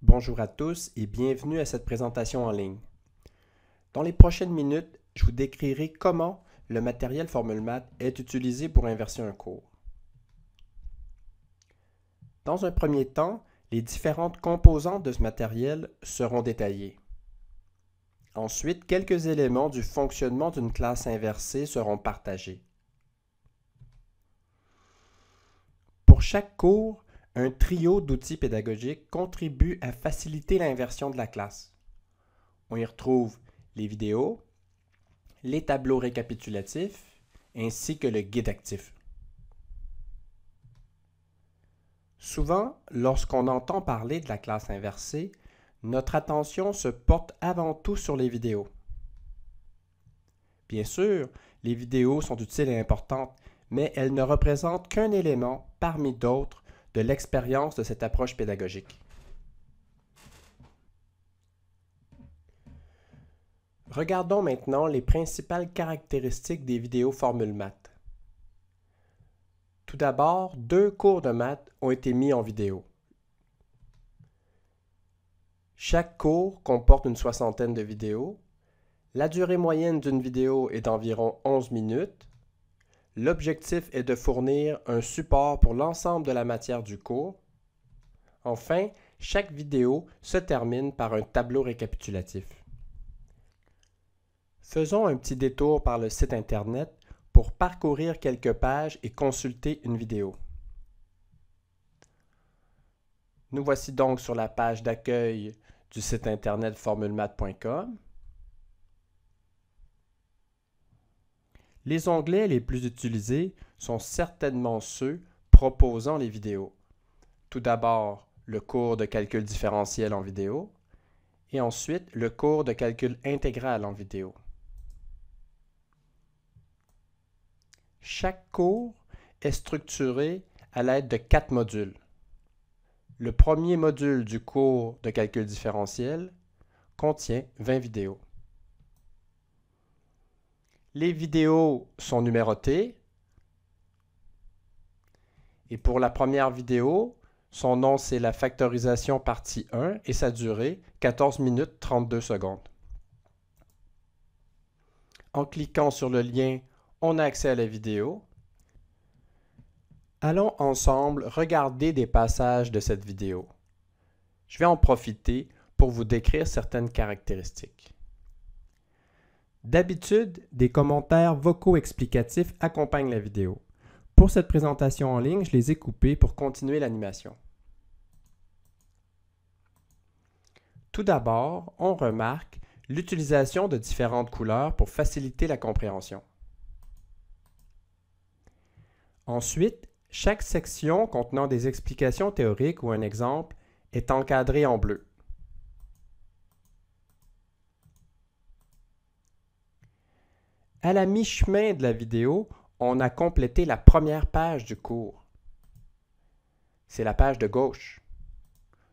Bonjour à tous et bienvenue à cette présentation en ligne. Dans les prochaines minutes, je vous décrirai comment le matériel FormulMath est utilisé pour inverser un cours. Dans un premier temps, les différentes composantes de ce matériel seront détaillées. Ensuite, quelques éléments du fonctionnement d'une classe inversée seront partagés. Pour chaque cours, un trio d'outils pédagogiques contribue à faciliter l'inversion de la classe. On y retrouve les vidéos, les tableaux récapitulatifs, ainsi que le guide actif. Souvent, lorsqu'on entend parler de la classe inversée, notre attention se porte avant tout sur les vidéos. Bien sûr, les vidéos sont utiles et importantes, mais elles ne représentent qu'un élément parmi d'autres de l'expérience de cette approche pédagogique. Regardons maintenant les principales caractéristiques des vidéos FormulMath. Tout d'abord, 2 cours de maths ont été mis en vidéo. Chaque cours comporte une soixantaine de vidéos. La durée moyenne d'une vidéo est d'environ 11 minutes. L'objectif est de fournir un support pour l'ensemble de la matière du cours. Enfin, chaque vidéo se termine par un tableau récapitulatif. Faisons un petit détour par le site Internet pour parcourir quelques pages et consulter une vidéo. Nous voici donc sur la page d'accueil du site Internet formulmath.com. Les onglets les plus utilisés sont certainement ceux proposant les vidéos. Tout d'abord, le cours de calcul différentiel en vidéo et ensuite le cours de calcul intégral en vidéo. Chaque cours est structuré à l'aide de 4 modules. Le premier module du cours de calcul différentiel contient 20 vidéos. Les vidéos sont numérotées et pour la première vidéo, son nom c'est la factorisation partie 1 et sa durée 14 minutes 32 secondes. En cliquant sur le lien, on a accès à la vidéo. Allons ensemble regarder des passages de cette vidéo. Je vais en profiter pour vous décrire certaines caractéristiques. D'habitude, des commentaires vocaux explicatifs accompagnent la vidéo. Pour cette présentation en ligne, je les ai coupés pour continuer l'animation. Tout d'abord, on remarque l'utilisation de différentes couleurs pour faciliter la compréhension. Ensuite, chaque section contenant des explications théoriques ou un exemple est encadrée en bleu. À la mi-chemin de la vidéo, on a complété la première page du cours. C'est la page de gauche.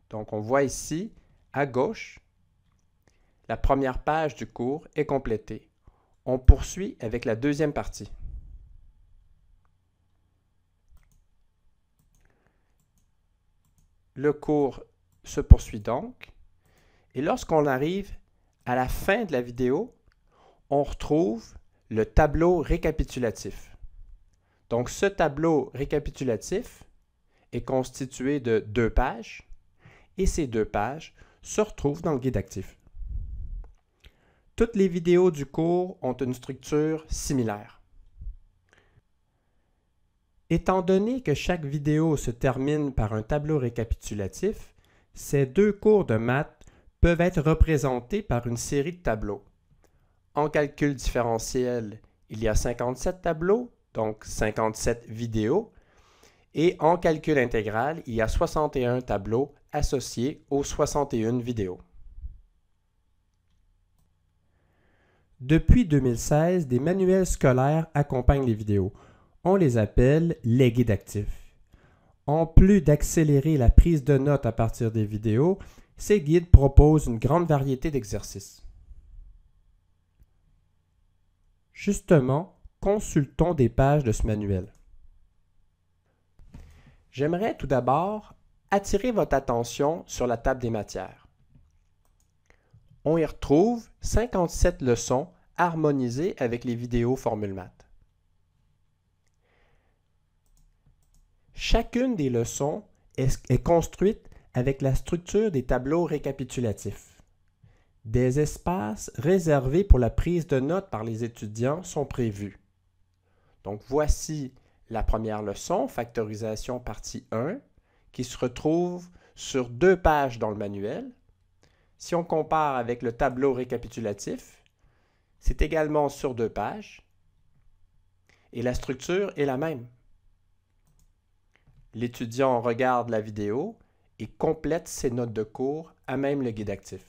Donc, on voit ici, à gauche, la première page du cours est complétée. On poursuit avec la deuxième partie. Le cours se poursuit donc. Et lorsqu'on arrive à la fin de la vidéo, on retrouve le tableau récapitulatif. Donc, ce tableau récapitulatif est constitué de 2 pages et ces 2 pages se retrouvent dans le guide actif. Toutes les vidéos du cours ont une structure similaire. Étant donné que chaque vidéo se termine par un tableau récapitulatif, ces 2 cours de maths peuvent être représentés par une série de tableaux. En calcul différentiel, il y a 57 tableaux, donc 57 vidéos, et en calcul intégral, il y a 61 tableaux associés aux 61 vidéos. Depuis 2016, des manuels scolaires accompagnent les vidéos. On les appelle les guides actifs. En plus d'accélérer la prise de notes à partir des vidéos, ces guides proposent une grande variété d'exercices. Justement, consultons des pages de ce manuel. J'aimerais tout d'abord attirez votre attention sur la table des matières. On y retrouve 57 leçons harmonisées avec les vidéos Formule Math. Chacune des leçons est construite avec la structure des tableaux récapitulatifs. Des espaces réservés pour la prise de notes par les étudiants sont prévus. Donc voici la première leçon, factorisation partie 1, qui se retrouve sur 2 pages dans le manuel. Si on compare avec le tableau récapitulatif, c'est également sur 2 pages et la structure est la même. L'étudiant regarde la vidéo et complète ses notes de cours à même le guide actif.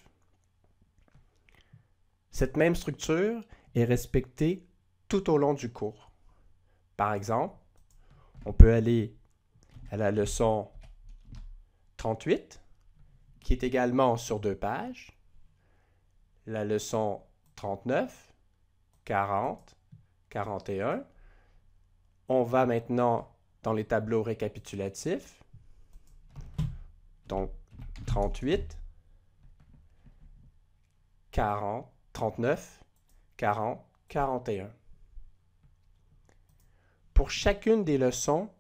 Cette même structure est respectée tout au long du cours. Par exemple, on peut aller à la leçon 38, qui est également sur 2 pages, la leçon 39, 40, 41. On va maintenant dans les tableaux récapitulatifs, donc 38, 40, 39, 40, 41. Pour chacune des leçons,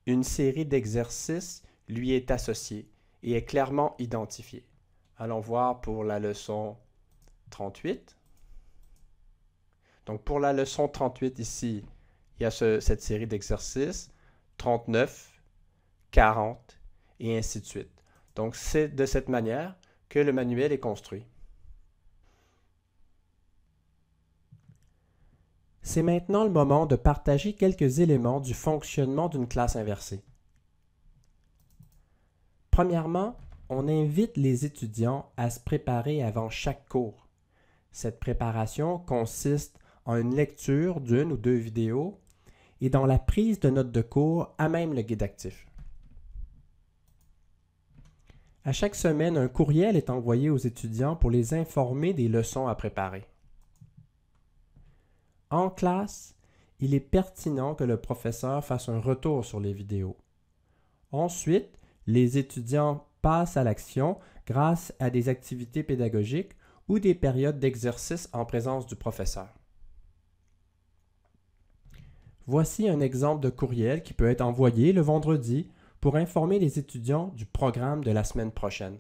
une série d'exercices lui est associée et est clairement identifiée. Allons voir pour la leçon 38. Donc pour la leçon 38 ici, il y a cette série d'exercices, 39, 40 et ainsi de suite. Donc c'est de cette manière que le manuel est construit. C'est maintenant le moment de partager quelques éléments du fonctionnement d'une classe inversée. Premièrement, on invite les étudiants à se préparer avant chaque cours. Cette préparation consiste en une lecture d'une ou 2 vidéos et dans la prise de notes de cours à même le guide actif. À chaque semaine, un courriel est envoyé aux étudiants pour les informer des leçons à préparer. En classe, il est pertinent que le professeur fasse un retour sur les vidéos. Ensuite, les étudiants passent à l'action grâce à des activités pédagogiques ou des périodes d'exercice en présence du professeur. Voici un exemple de courriel qui peut être envoyé le vendredi pour informer les étudiants du programme de la semaine prochaine.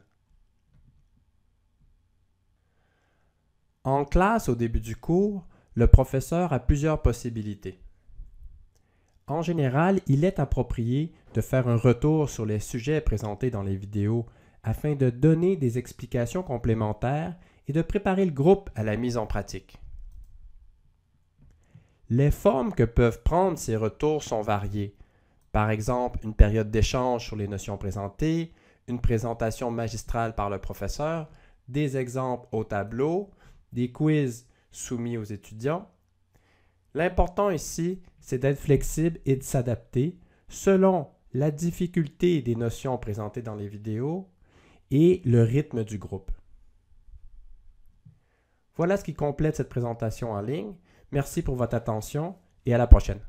En classe, au début du cours, le professeur a plusieurs possibilités. En général, il est approprié de faire un retour sur les sujets présentés dans les vidéos afin de donner des explications complémentaires et de préparer le groupe à la mise en pratique. Les formes que peuvent prendre ces retours sont variées. Par exemple, une période d'échange sur les notions présentées, une présentation magistrale par le professeur, des exemples au tableau, des quiz soumis aux étudiants. L'important ici, c'est d'être flexible et de s'adapter selon la difficulté des notions présentées dans les vidéos et le rythme du groupe. Voilà ce qui complète cette présentation en ligne. Merci pour votre attention et à la prochaine.